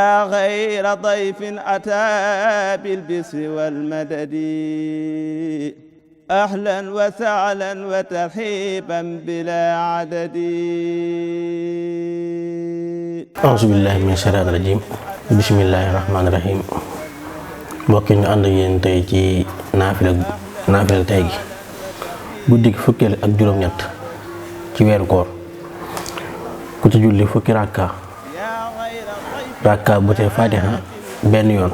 يا غير ضيف أتى بالبسر والمدد أهلا وسهلا وترحيبا بلا عدد أعوذ بالله من الشيطان الرجيم بسم الله الرحمن الرحيم mbokk ñu ànd ak yéen tey ci naafila tey gi guddi gi fukkeel ak juróom-ñett ci weeru koor ku ci julli fukki rakka bu te fatiha benn yoon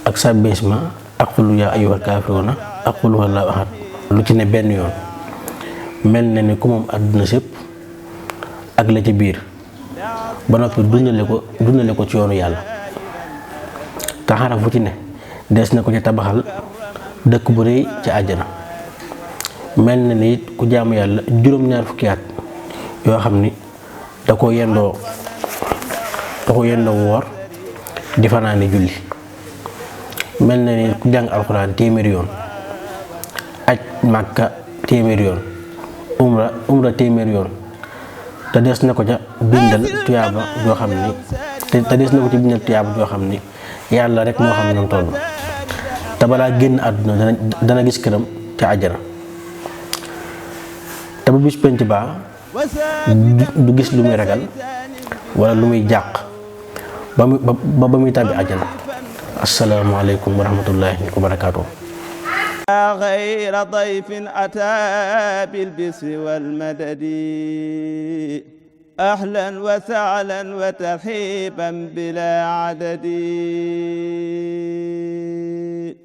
ak sabbisma ak qul yaa ayyuhal kaafiruuna ak qul huwallaahu ahad lu ci ne benn yoon mel na ni ku moom àdduna sépp ak la ci biir ba noppi dundale ko ci yoonu yàlla te xaraf bu ci ne des na ko ci tabaxal dëkk bu rëy ci àjjana mel na ni ku jaamu yàlla juróom-ñaar fukki at yoo xam ni da ko yendoo woor di fanaani julli mel na ni ku jàng alxuraan téeméeri yoon aj màkka téeméeri yoon umra téeméeri yoon te des na ko ca bindal tuyaaba joo xam ni te des na ko ci bindal tuyaaba joo xam ni yàlla rek moo xam ne toll te balaa génn àdduna dana gis këram ca àjjana te bu bis penc baa du gis lu muy ragal wala lu muy jàq ba muy tàbbi àjjana. asalaamaaleykum wa rahmatullahi wa barakaatuh. يا غير ضيف أتى بالبسر والمدد أهلا وسهلا وترحيبا بلا عدد